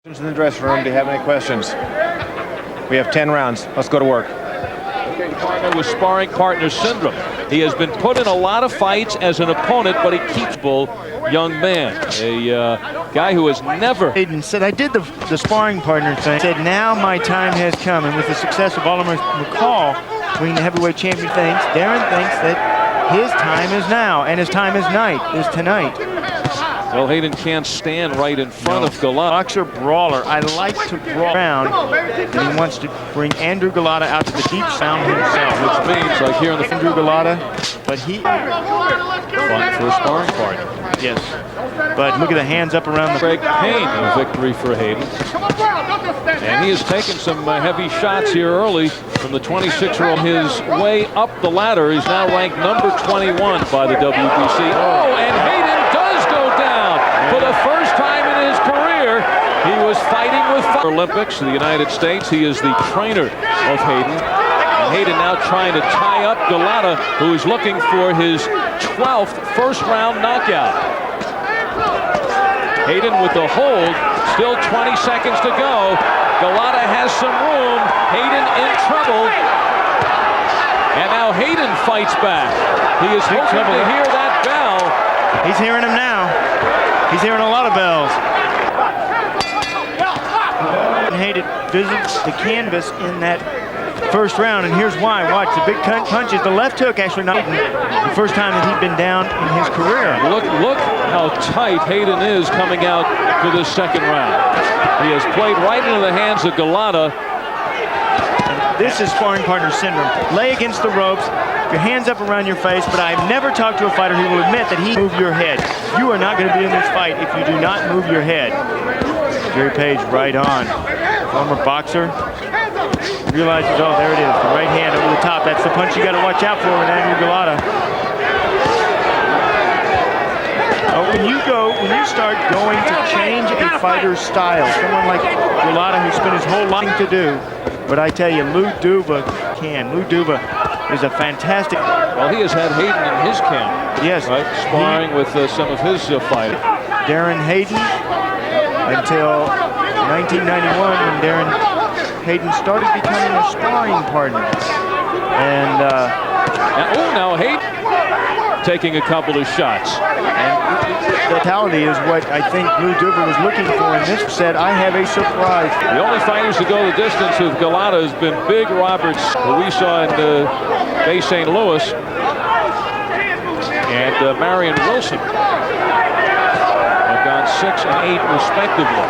In the dressing room, do you have any questions? We have 10 rounds. Let's go to work. Partner with sparring partner syndrome. He has been put in a lot of fights as an opponent, but he keeps bull young man. A guy who has never. Hayden said, I did the sparring partner thing. Said, now my time has come. And with the success of Oliver McCall winning the heavyweight champion things, Darren thinks that his time is now, and his time is tonight. Well, Hayden can't stand right in front of Gołota. Boxer brawler. I like to brawl around, and he wants to bring Andrew Gołota out to the deep sound himself. Which means, like here in the Andrew Gołota, but he fun for a sparring partner. Yes, but look at the hands up around the. Greg Payne, a victory for Hayden. And he has taken some heavy shots here early from the 26-year-old. His way up the ladder. He's now ranked number 21 by the WBC. Oh, and Hayden does go down for the first time in his career. He was fighting with Olympics in the United States. He is the trainer of Hayden. And Hayden now trying to tie up Gołota, who is looking for his 12th first-round knockout. Hayden with the hold, still 20 seconds to go. Gołota has some room. Hayden in trouble. And now Hayden fights back. He is hoping to hear that bell. He's hearing him now. He's hearing a lot of bells. Hayden visits the canvas in that first round, and here's why. Watch the big punches. The left hook actually not the first time that he'd been down in his career. Look how tight Hayden is coming out for this second round. He has played right into the hands of Gołota. This is sparring partner syndrome. Lay against the ropes, your hands up around your face, but I've never talked to a fighter who will admit that he move your head. You are not going to be in this fight if you do not move your head. Jerry Page right on. Former boxer. Realizes, oh, there it is, the right hand over the top. That's the punch you got to watch out for with Andrew Gołota. When you start going to change a fighter's style, someone like Gołota who spent his whole life to do, but I tell you, Lou Duva can. Lou Duva is a fantastic. Well, he has had Hayden in his camp. Yes, right, sparring with some of his fighters. Darren Hayden until 1991 when Hayden started becoming a sparring partner. And now Hayden taking a couple of shots. And vitality is what I think Lou Duva was looking for, and this said, I have a surprise. The only fighters to go the distance with Gołota has been Big Roberts, who we saw in Bay St. Louis, and Marion Wilson. They've gone 6 and 8 respectively.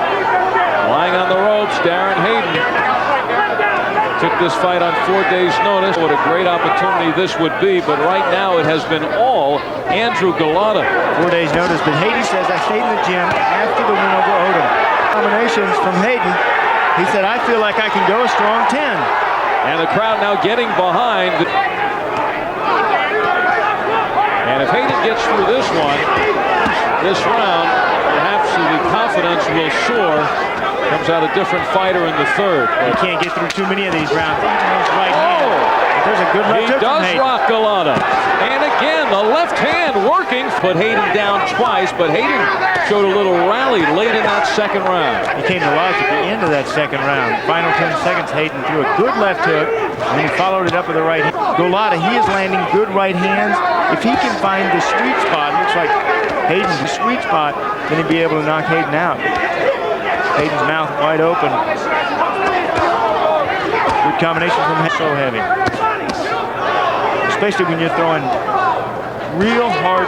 Lying on the ropes, Darren Hayden took this fight on 4 days' notice. What a great opportunity this would be, but right now it has been all Andrew Gołota. 4 days' notice, but Hayden says, I stayed in the gym after the win over Odom. Combinations from Hayden. He said, I feel like I can go a strong 10. And the crowd now getting behind. And if Hayden gets through this round, perhaps the confidence will soar. Comes out a different fighter in the third. You can't get through too many of these rounds. Right hand. There's a good left hook. He does rock Gołota. And again, the left hand working. Put Hayden down twice, but Hayden showed a little rally late in that second round. He came to life at the end of that second round. Final 10 seconds, Hayden threw a good left hook, and then he followed it up with the right hand. Gołota, he is landing good right hands. If he can find the sweet spot, looks like Hayden's the sweet spot, then he'd be able to knock Hayden out. Hayden's mouth wide open. Good combination from him. So heavy. Especially when you're throwing real hard.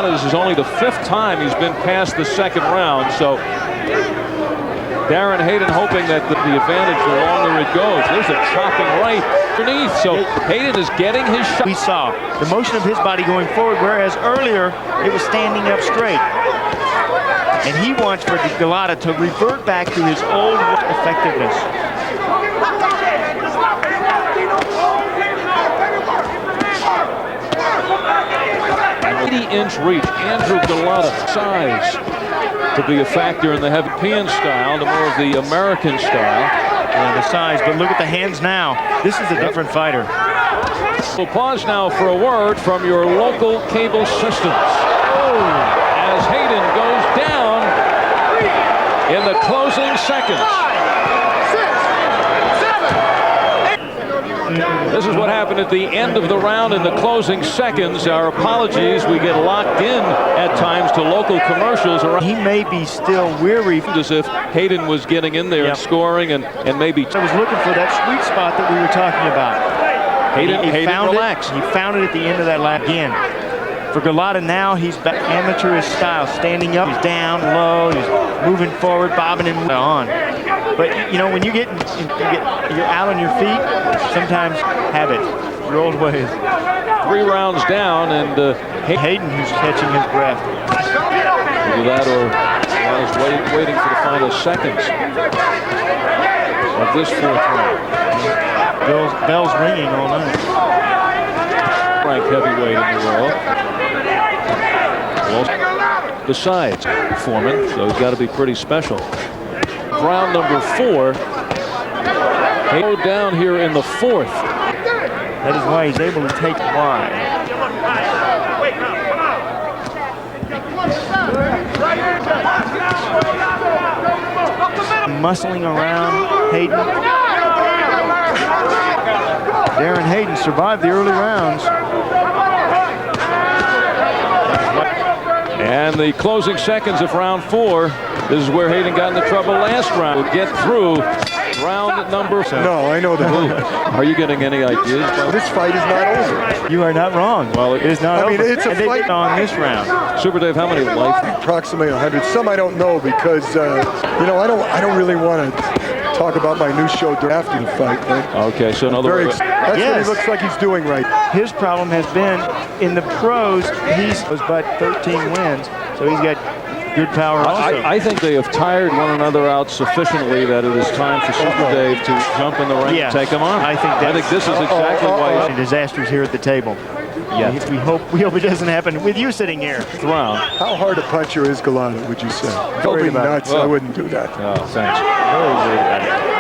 This is only the 5th time he's been past the second round, so Darren Hayden hoping that the advantage the longer it goes. There's a chopping right underneath, so Hayden is getting his shot. We saw the motion of his body going forward, whereas earlier it was standing up straight. And he wants for Gołota to revert back to his old effectiveness. 80-inch reach. Andrew Gołota size to be a factor in the heavy European style to more of the American style. And the size, but look at the hands now. This is a different fighter. We'll pause now for a word from your local cable systems. Oh, as Hayden goes down. in the closing seconds. This is what happened at the end of the round in the closing seconds. Our apologies. We get locked in at times to local commercials. He may be still weary. As if Hayden was getting in there and scoring and maybe. I was looking for that sweet spot that we were talking about. Hayden found relaxed. He found it at the end of that lap again. For Gołota now, he's back amateurish style, standing up, he's down low, he's moving forward, bobbing and on. But you know, when you're out on your feet, sometimes habit, your old ways. 3 rounds down, and Hayden, who's catching his breath. Either that or is waiting for the final seconds of this 4th round. Bells ringing all night. Ranked heavyweight in the world. Well, besides Foreman, so he's got to be pretty special. Round number 4. Hayden down here in the 4th. That is why he's able to take wide. Muscling around Hayden. Darren Hayden survived the early rounds. And the closing seconds of round 4. This is where Hayden got into trouble last round. We'll get through round number 7. No, I know that. Are you getting any ideas? This fight is not over. You are not wrong. Well, it is not over. I mean, it's a and they fight get on this round. Super Dave, how many life? Approximately 100. Some I don't know because, you know, I don't really want to talk about my new show after the fight. Right? Okay, so in other words, that's what he looks like he's doing right. His problem has been in the pros. He's but 13 wins, so he's got good power also. I think they have tired one another out sufficiently that it is time for Super Dave to jump in the ring and take him on. I think this is exactly why disasters here at the table. Yeah, we hope it doesn't happen with you sitting here. Round. How hard a puncher is Gołota, would you say? Don't be nuts. I wouldn't do that. Oh, thanks. Very worried about it.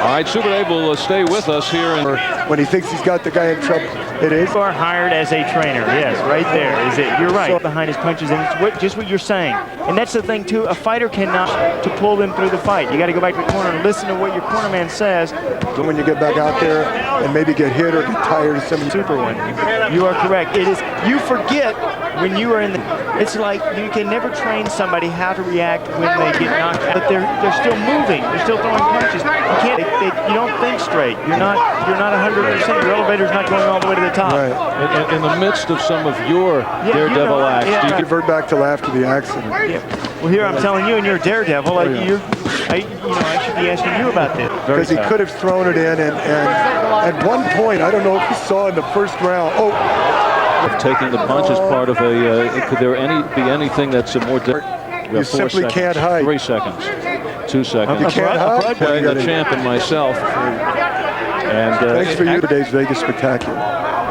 All right, Super Dave will stay with us here. When he thinks he's got the guy in trouble, it is. You are hired as a trainer. Yes, right there is it. You're right. Behind his punches, and it's just what you're saying. And that's the thing too. A fighter cannot to pull them through the fight. You got to go back to the corner and listen to what your cornerman says. So when you get back out there and maybe get hit or get tired of some super one. You are correct. It is. You forget when you are in the. It's like you can never train somebody how to react when they get knocked out. But they're still moving. They're still throwing punches. You can't. You don't think straight. You're not 100%. Your elevator's not going all the way to the top. Right. In the midst of some of your daredevil acts, do you revert back to after the accident? Yeah. Well, here I'm telling you, and you're a daredevil. I should be asking you about this. Because he could have thrown it in, and at one point, I don't know if you saw in the first round. Taking the punch is part of a. Could there be anything that's a more? You simply can't hide. 3 seconds. 2 seconds. You can't hide. Playing the champ and myself. And thanks for you today's Vegas Spectacular.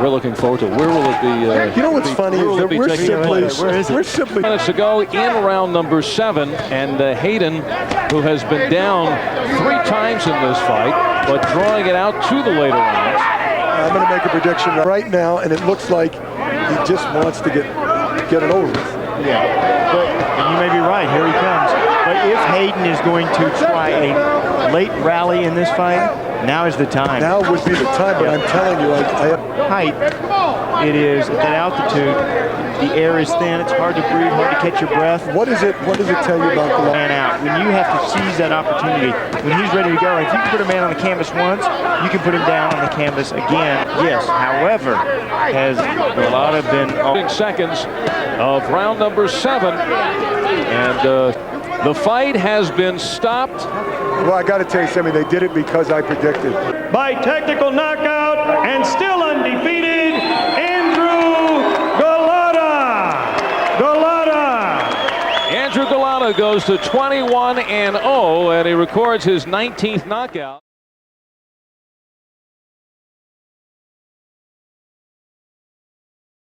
We're looking forward to it. Where will it be? You know what's funny is that we're simply minutes to go in round number 7, and Hayden, who has been down 3 times in this fight, but drawing it out to the later rounds. I'm going to make a prediction right now, and it looks like he just wants to get it over with. Yeah, but you may be right. Here he comes. But if Hayden is going to try a late rally in this fight, now is the time. Now would be the time, but I'm telling you, I have height. It is at that altitude. The air is thin. It's hard to breathe, hard to catch your breath. What does it tell you about the man out? When you have to seize that opportunity, when he's ready to go, if you can put a man on the canvas once, you can put him down on the canvas again. Yes, however, has Gołota been seconds of round number 7, and the fight has been stopped. Well, I got to tell you something. They did it because I predicted. By technical knockout and still undefeated, Andrew Gołota. Andrew Gołota goes to 21-0, and he records his 19th knockout.